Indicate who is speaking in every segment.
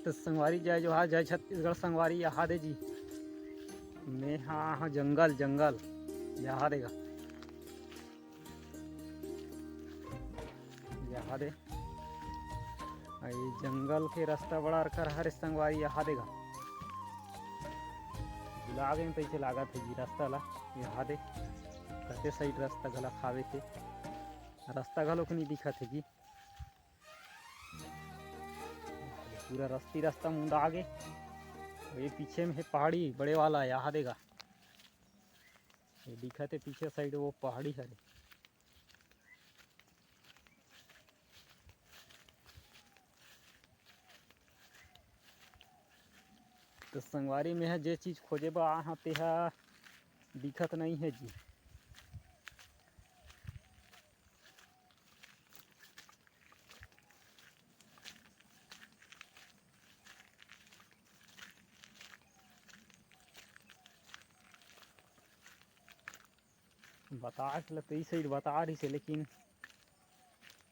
Speaker 1: तो संगवारी जय जोहार, जय छत्तीसगढ़। संगवारी यहाँ दे जी, मैं हाँ जंगल जंगल यहाँ देगा, यहाँ दे ये जंगल के रास्ता बड़ा रखा हरे संगवारी यहाँ देगा। बुला गए तैसे लागत है जी रास्ता ला यहाँ दे कते साइड रास्ता गला खावे थे, रास्ता घलोक नहीं दिखत है जी, पूरा रस्ती रास्ता मुंडा आगे। ये पीछे में है पहाड़ी बड़े वाला यहाँ देगा, ये दिखत है पीछे साइड वो पहाड़ी है। तो संगवारी में है जे चीज़ खोजे बा हाँ ते दिखत नहीं है जी। बता कई साइड बता रही से लेकिन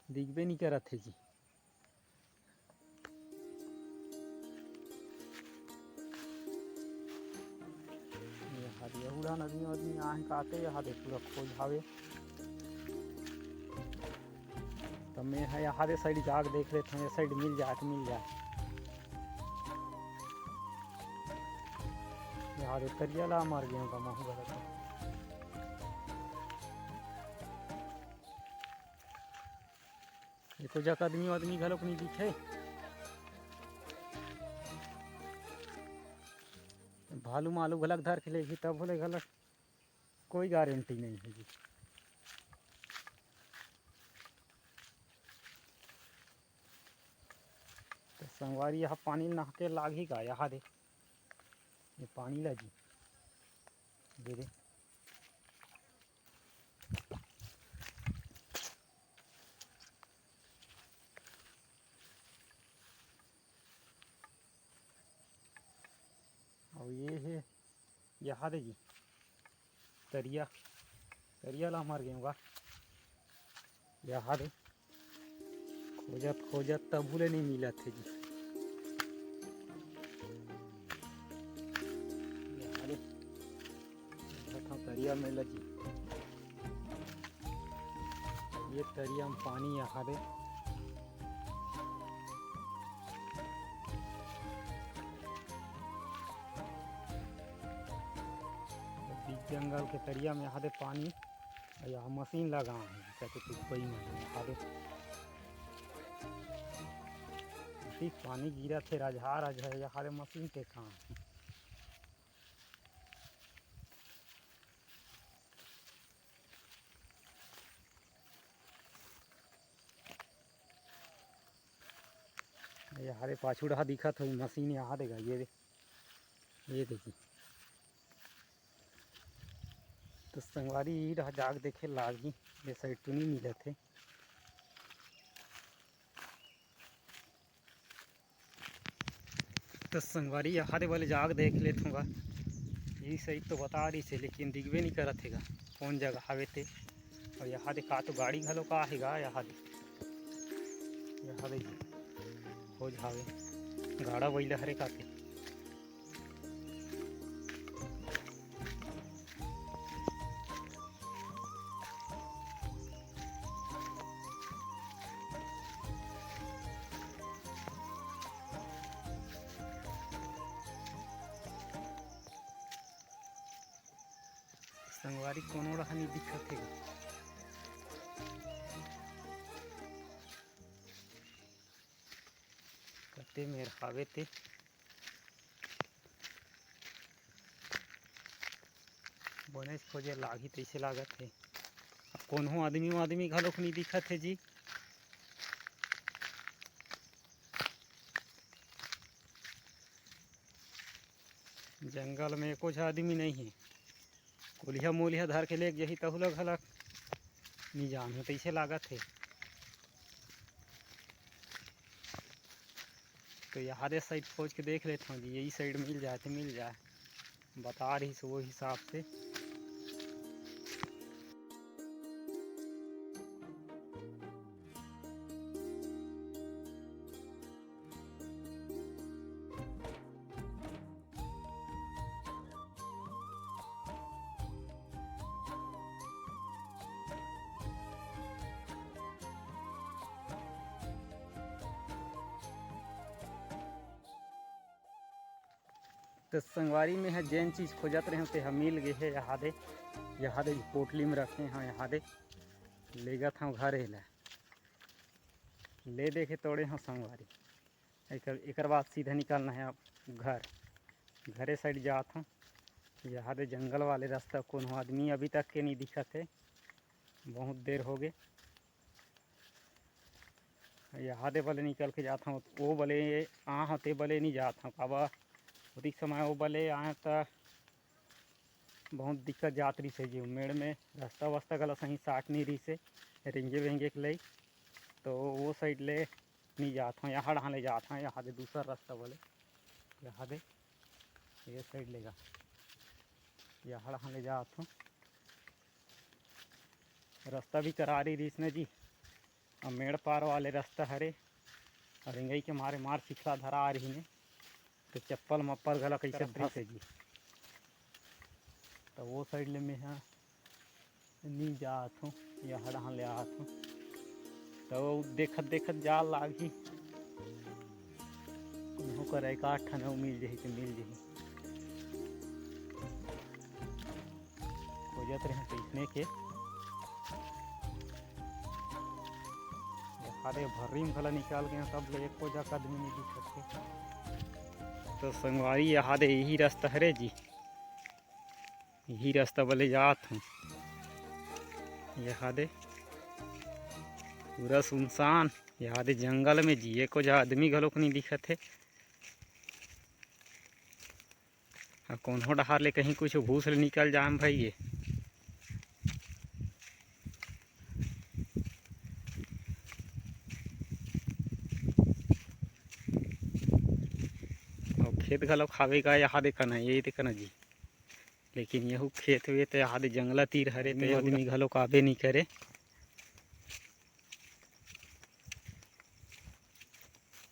Speaker 1: दिखबे नहीं करत है जी। हरियाणा नदी आदमी आए काते यहाँ दे पूरा खोज हावे। तो मैं है यहाँ दे साइड जाग देख लेते हैं, ये साइड मिल जाए तो मिल जाए। यहाँ दे करियाला मार गया का महू गलत है। देखो जक आदमी घलोक नहीं दिखे, भालू मालू घलक धर के लेगी तब बोले घलक कोई गारंटी नहीं है जी। तो संगवारी यहाँ पानी नहाके लागी का यहाँ दे ये पानी ला जी दे दे। और ये है यहाँ दे जी तरिया, तरिया ला मार गए होगा यहाँ दे खोजत खोजत तब भूले नहीं मिला थे जी। यहाँ दे तरिया में लगी, ये तरिया में पानी यहाँ दे जंगल के तरिया में यहाँ दे पानी यहाँ मशीन लगा है कहते कुछ कोई नहीं यहाँ दे ठीक पानी गिरा थे राजहार आज है यहाँ दे मशीन के काम। यहाँ दे पाछू रहा दिखत हुई मशीन यहाँ देगा ये देखिए। तो संगवारी रहा जाग देखे लागी ये साइड तो नहीं मिले थे। तो संगवारी यहाँ दे वाले जाग देख लेते होगा, यही साइड तो बता रही से लेकिन दिखबे नहीं करत हैगा कौन जगह आवे थे। और यहाँ दे का तो गाड़ी घलो का हैगा यहाँ दे खोज हावे गाड़ा वैला हरे काते। संगवारी कोनो रहा नहीं दिखत है। कते मेर हावे थे बने खोजे लागी तैसे लागत है। कोनो आदमी घलोक नहीं दिखत है जी। जंगल में एको आदमी नहीं है, कोलिया मोलिया धर के लेक यही तहुला घलक नहीं जान तैसे लागत है। तो यहाँ दे साइड खोज के देख लेते हैं जी, यही साइड मिल जाए तो मिल जाए, बता रही से वो हिसाब से। तो संगवारी में है जैन चीज़ खोजत रहे ते हम मिल गए है। यहाँ दे पोटली में रखे हैं। यहाँ दे ले गत हम घरे ले दे के तोड़े हम संगवारी। एक बाद सीधा निकलना है अब घरे साइड जात हूँ। यहाँ दे जंगल वाले रास्ता कौन आदमी अभी तक के नहीं दिखत है, बहुत देर हो गए। यहाँ दे बले निकल के जाता हूँ, वो बले आ होते बले नहीं जाता हूँ। काबा उदिक समय वो बले आए तो बहुत दिक्कत जात रही से जी उमेड़ में रास्ता वास्ता गला सही साट नहीं रही से रेंगे वेंगे के लिए, तो वो साइड ले नहीं जाता हूँ। यहाँ ले जाता हूँ। यहाँ दे दूसरा रास्ता बोले यहाँ दे ये साइड लेगा, यहाँ ले जाता हूँ। रास्ता भी करा रही इसने जी, अब मेड़ पार वाले रास्ता हरे और रेंगई के मारे मार चिखला धरा आ रही ने, तो चप्पल मप्पल गला कैसे धस है जी। तो वो साइड ले मैं यहाँ नहीं जात हूँ, यहाँ ले आत हूँ। तो देखत जाल लागी कर एक आठ ठन मिल जाही तो मिल जाही। खोजत रहे पैसने के अरे भर्री में भला निकाल के सब ले एको जगह आदमी नहीं दिखत है। तो संगवारी यहाँ दे यही रास्ता हरे जी, यही रास्ता बोले जात हूँ। यहाँ दे पूरा सुनसान, यहाँ दे जंगल में जी एको जगह आदमी घलोक नहीं दिखत है। कौन हो डहार ले कहीं कुछ घूस ले निकल जाम भाई ये। खेत घलो खावे का यहाँ देखना यही देखना जी, लेकिन यहू खेत वे तो यहाँ दे जंगला तीर हरे तो आदमी घलो काबे नहीं करे।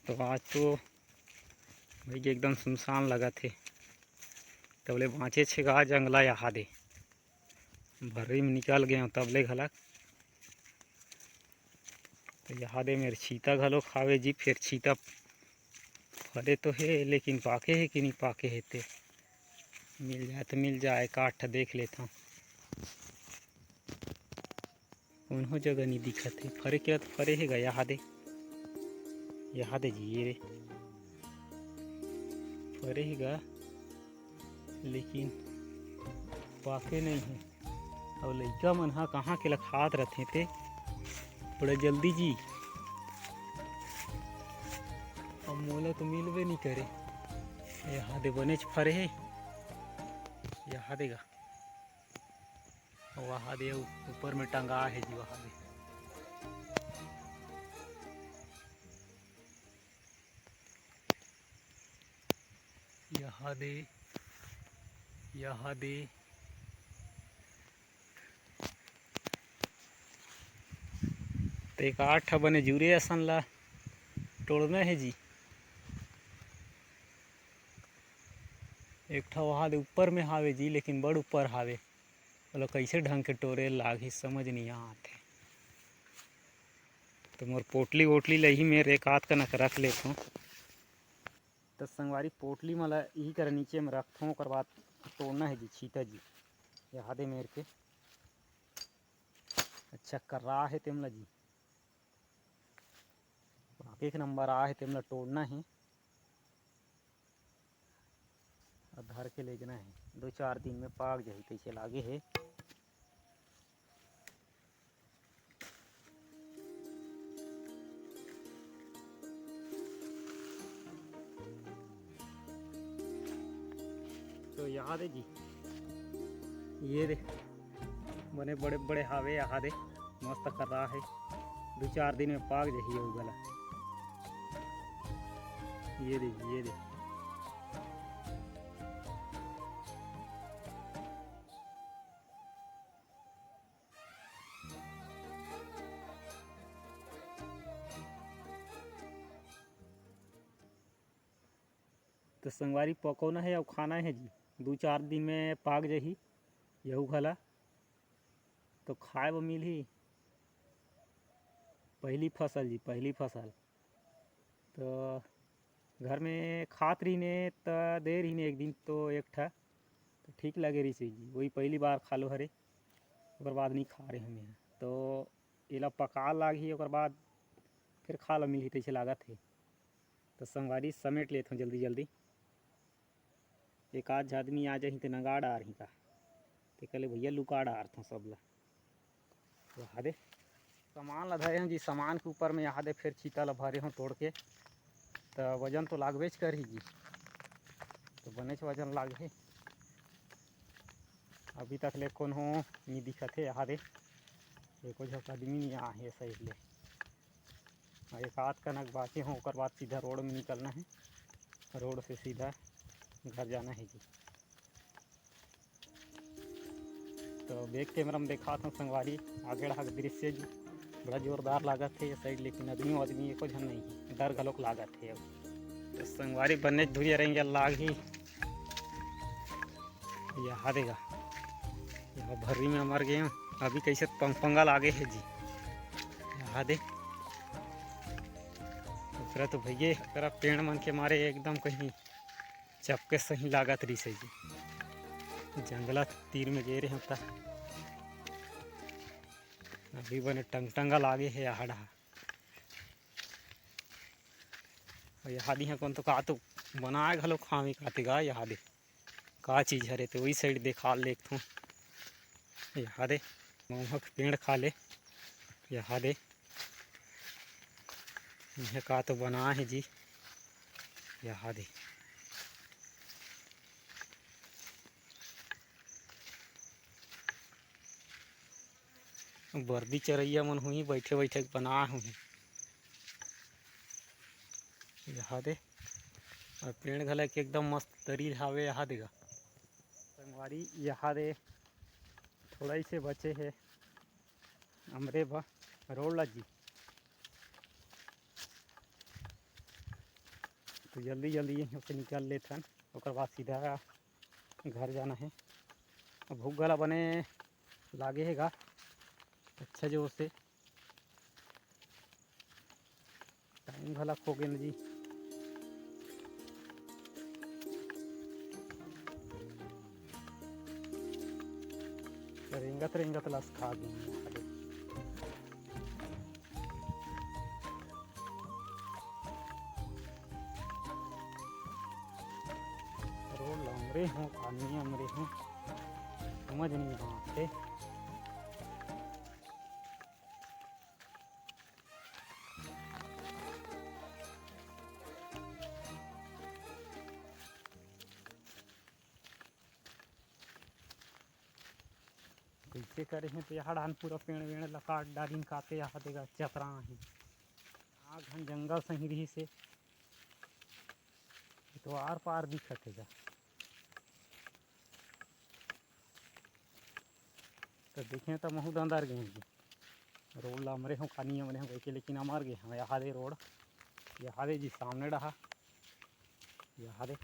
Speaker 1: तो आज तो भाई एकदम सुनसान लगा थे, तबले बाँचे छे गा जंगला यहाँ दे भर्री में निकल गए तबले घलक। तो यहाँ दे मेरे चीता घलो खावे जी, फिर चीता फरे तो है लेकिन पाके है कि नहीं पाके है ते मिल जाए तो मिल जाए, काठ देख लेता हूँ। कौन हो जगह नहीं दिखत है, फरे क्या तो फरे है गा यहाँ दे जी ये रे फरे है गा, लेकिन पाके नहीं है। और लइका मन हा कहाँ के लखात रहते थे थोड़ा जल्दी जी, अब मोला तो मिलवे नहीं करे। यहाँ दे बनेच फरे है, यहाँ देगा वहाँ दे ऊपर में टंगा है जी। वहाँ दे यहाँ दे तो एक आठ बने जूरे असन ला तोड़ना है जी। एक ठा वहाँ दे ऊपर में हावे जी, लेकिन बड़ ऊपर हावे, बोलो कैसे ढंग के टोरे लागी समझ नहीं आते। तो मोर पोटली वोटली लही मेरे एक आध कनक रख लेता हूँ। तो संगवारी पोटली मला यही कर नीचे में रखता हूँ, बाद तोड़ना है जी छीता जी। यहाँ दे मेरे के अच्छा कर रहा है तेमला जी, एक नंबर आ है तेमला तोड़ना है और धर के ले जाना है। 2-4 दिन में पाक जाही तैसे लागे है। तो यहाँ दे जी ये दे बने बड़े बड़े हावे यहाँ दे मस्त कर रहा है। 2-4 दिन में पाक जाही है गला। ये दे तो संगवारी पकौना है और खाना है जी। 2-4 दिन में पाक जाही यहू घला, तो खाए ब मिलही। पहली फसल जी, पहली फसल तो घर में खात रही ने तो दे रही ने एक दिन तो एक ठा तो ठीक लगे रही जी, वही पहली बार खा लो हरे, और बाद नहीं खा रहे हम यहाँ तो एला पका लागी, और बाद फिर खा ला मिली तैसे लागत है। तो संगवारी समेट लेते हूँ जल्दी जल्दी, एक आध आदमी आ जाही तो नगाड़ आ रही का, तो कले भैया लुका डारत हूँ सब ला। यहाँ दे सामान ला धरे हूँ जी, सामान के ऊपर में यहाँ दे फिर चीता ला भरे हूँ तोड़ के, तो वजन तो लागबेच करही जी, तो बनेच वजन लागे। अभी तक ले कौन हो नहीं दिखत है, यहाँ दे एको झक आदमी नहीं आ है सही ले, एक आध कनक बाकी हों, ओकर बाद सीधा रोड में निकलना है, रोड से सीधा घर जाना है जी। तो बैक कैमरा में देखा था संगवारी आगे का दृश्य जी, बड़ा जोरदार लागत है ये साइड, लेकिन आदमी एको झन नहीं है, डर घलोक लागत है। अब तो संगवारी बनने धुरिया रहेंगे लाग ही यहाँ देगा, यहाँ भर्री में मर गए हूँ अभी कैसे पंगा लागे है जी। यहाँ दे दूसरा तो भैया तेरा पेड़ मन के मारे एकदम कहीं चपके सही लागत रही से जी, जंगला तीर में गे रहे हैं, अभी बने टंगा लागे है यहाँ डहा। यहाँ दी कौन तो का तो बनाए घलो खावे खाते गा, यहाँ दे का चीज़ हरे तो वही साइड देखा लेख हूँ। यहाँ दे महुआ के पेड़ खा ले, यहाँ दे यह का तो बना है जी। यहाँ दे वर्दी चरैया मन हुई बैठे बैठे बना हुई। यहाँ दे और पेड़ घला के एकदम मस्त तरी हावे। यहाँ देगा संगवारी यहाँ दे थोड़ा ही से बचे है हमरे भ रोड जी, तो जल्दी जल्दी यहाँ से निकल लेते हैं, और बाद सीधा घर जाना है। भूख गला बने लागे है गा अच्छा जो से टाइम भला खो गए जी। रेंगत रेंगत लस खा गई। रोड लमरे हूँ पानी अमरे हूँ समझ नहीं आते। कैसे करे हैं तो यहाँ डान पूरा पेड़ वेड़ लकाट डालिन काते यहाँ देगा चतरा ही आग हम जंगल सही रही से तो आर पार दिखत है। तो देखें तो महूद अंदर गए जी, रोड ला हमरे हूँ खानी हमरे हूँ के, लेकिन अमर गए हम यहाँ दे रोड यहाँ दे जी सामने रहा यहाँ दे।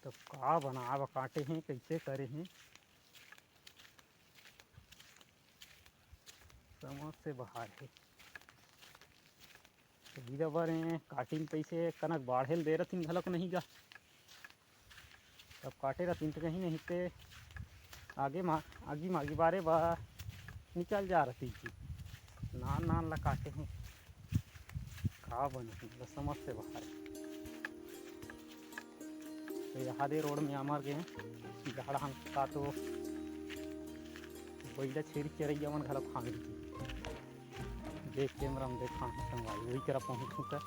Speaker 1: तो का बना काटे हैं कैसे करे हैं समझ से बाहर है। तो बीजा बार काटिन पैसे कनक बाढ़ेल दे रही घलक नहीं गा, तब काटे रही तो कहीं नहीं ते आगे मागी बारे बा निकल जा रही थी नान नान ला काटे हैं का बने समझ से बाहर है। तो यहाँ दे रोड में अमर गए हैं झाड़ हम का तो बैला छेरी चरैया मन घला खांग रही थी। देख कैमरा में देखा संगवारी वही तरह पहुँचूँ कर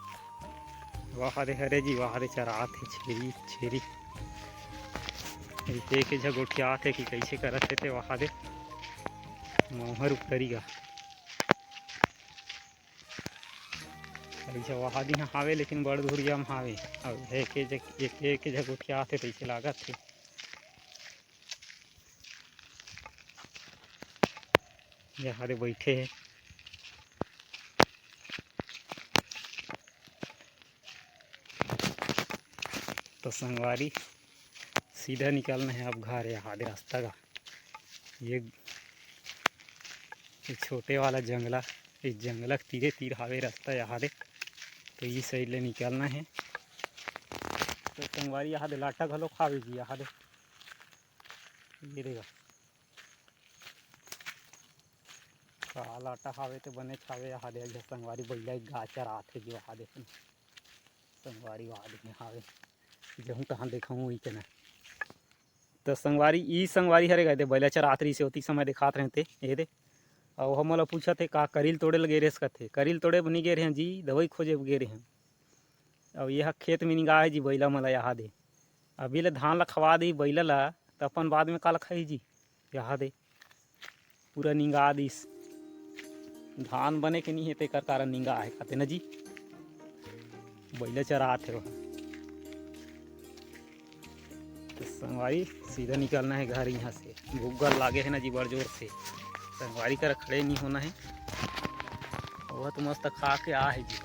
Speaker 1: वहाँ दे हरे जी, वहाँ दे चरात है छेरी छेरी एक झगोठियात है कि कैसे करते थे। वहाँ दे मोहर उतरीगा ऐसा वहाँ दी हावे, लेकिन बड़ धुरिया में हावे और एक झगोठियात है तैसे लागत है। यहाँ दे बैठे है तो संगवारी सीधा निकलना है अब घर यहाँ आधे रास्ता का। ये छोटे वाला जंगला, इस जंगल के तीरे तीर हावे रास्ता यहाँ दे, तो ये साइड ले निकलना है। तो संगवारी यहाँ दे लाटा घलो खावे जी यहाँ दे, ये देगा का लाटा खावे तो बने खावे यहाँ दे। संगवारी बैला गाचर आथे जी वहाँ दे, संगवारी वहाँ दे हावे जहूँ तहाँ देखूँ वही के ना। तो संगवारी ई संगवारी हरे गए थे बैला चरातरी से होती समय दिखात रहते ये दे। और हम पूछा थे का करील तोड़े लगे रेस कथे, करील तोड़े नहीं गे रहे हैं जी, दवाई खोजे गे रहे हैं। अब यह खेत में निगाह है जी बैला मला यहाँ दे, अभी ले धान ला खवा दी बैला ला, तो अपन बाद में काला खाई जी यहाँ दे। पूरा निगाह दिस धान बने के नहीं है तेकर कारण निगाह है खाते न जी, बैला चरा थे वहाँ। तो संगवारी सीधा निकलना है घर यहाँ से, भूख लागे है ना जी बड़ जोर से। संगवारी कर खड़े नहीं होना है, वह तो मस्त खा के आ है जी।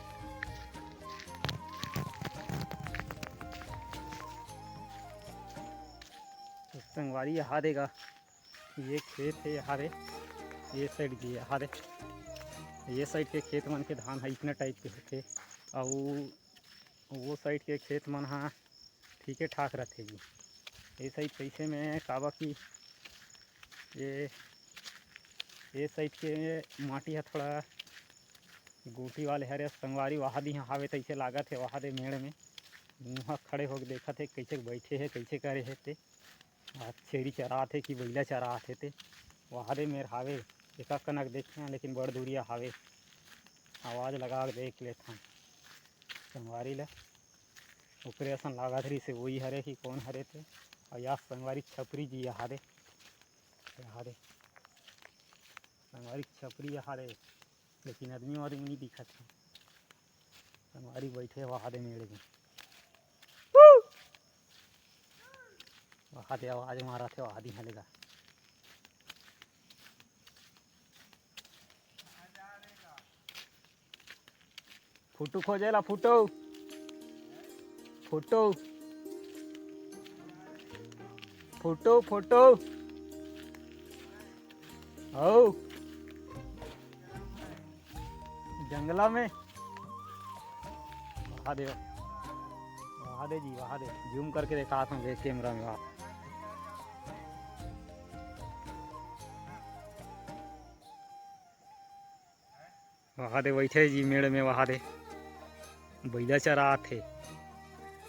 Speaker 1: तो संगवारी यहाँ देगा, ये खेत है यहाँ दे, ये साइड जी यहाँ दे, ये साइड के खेत मन के धान है इतना टाइप के होते, और वो साइड के खेत मन हाँ ठीक ठाक रहते जी। ये साइड कैसे में काबा की ये साइड के माटी है थोड़ा गोटी वाले हरे। संगवारी वहाँ दी हावे तैसे लागत है वहाँ दे मेड़ में मुँह खड़े होकर देखा थे कैसे बैठे है कैसे करे है ते छेड़ी चरा थे कि बैला चरा थे ते वहाँ दे मेर हावे एक कनक देखे, लेकिन बड़ दूरिया हावे आवाज़ लगा के देख लेता संगवारी ला ऊपरे असन लागत रही से वही हरे कि कौन हरे थे। और या संगवारी छपरी जी यहाँ दे संगवारी छपरी यहाँ दे, लेकिन आदमी वादमी नहीं दिखा था। संगवारी बैठे वहाँ दे मेड़े में, वहाँ दे आवाज मारा थे वहाँ दी हलेगा। फोटो खोजेला फोटो फोटो फोटो फोटो ओ जंगला में वहाँ दे जी वहाँ दे जूम करके देखा था देख कैमरा में। वहाँ दे बैठे जी मेड़ में, वहाँ दे बैला चरा थे।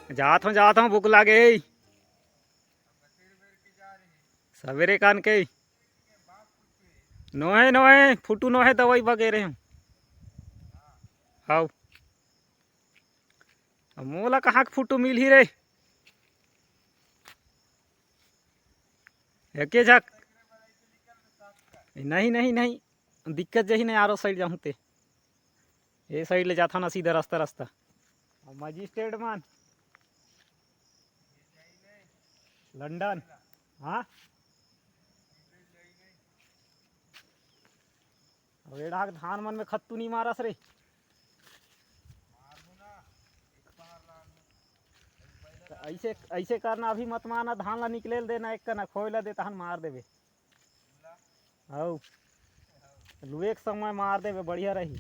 Speaker 1: जात हूँ भूख लागे सवेरे कान के नोहे फुटू नोहे दवाई वगैरह हूँ। हाँ मोला कहाँ के फुटू मिल ही रे, एके झक नहीं दिक्कत जही नहीं आरो साइड जाऊँ ते ये साइड ले जाता ना सीधा रास्ता मजिस्ट्रेट मान लंदन। हाँ वेड़ा धान मन में खत्तू नहीं मारस रे, ऐसे ऐसे करना अभी मत मारना, धान ला निकले देना एक ना खोई ला दे तहन मार देवे। औ लुए के समय मार देवे बढ़िया रही।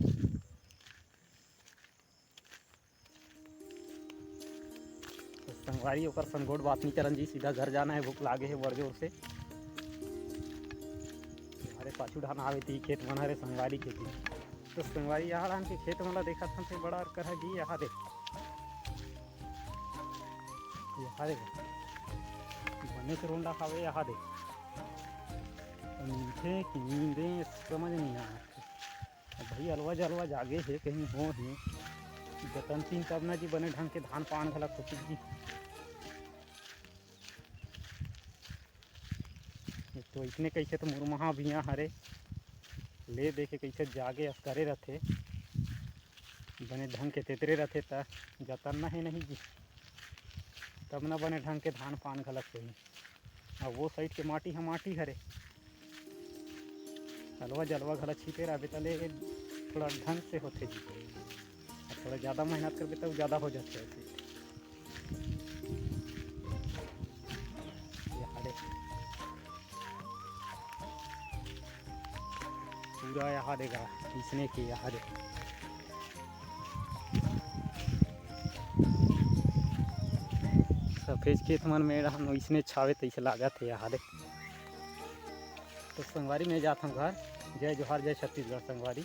Speaker 1: तो संगवारी ओकर संगोट बात नहीं करन जी, सीधा घर जाना है, भूख लागे है बड़ जोर से। हमारे पाछू ढान आवे थी खेत मन हरे संगवारी के जी। तो संगवारी यहाँ ढान के खेत मन ला देखा था बड़ा कर है जी यहाँ दे बने के रोंडा खावे यहाँ दे मीठे की नींदे समझ नहीं आ भाई अलवा जलवा जागे है कहीं हो ही जतन सिंह तब ना जी बने ढंग के धान पान घला खुशी जी। तो इतने कैसे तो मुरमहा भी यहाँ हरे ले दे के कैसे जागे अस्करे रहते बने ढंग के तेतरे रहते ता जतन ना है नहीं जी, तब ना बने ढंग के धान पान घलक होही। और वो साइड के माटी है माटी हरे अलवा जलवा घला छीटे रहे तले थोड़ा ढंग से होते जी, थोड़ा ज़्यादा मेहनत करके तब ज़्यादा हो जाते ऐसे। पूरा यहाँ देगा इसने के यहाँ दे सफेद खेत मन में हम इसने छावे तैसे लागत है यहाँ दे। तो संगवारी में जाता हूँ घर। जय जोहार, जय छत्तीसगढ़ संगवारी।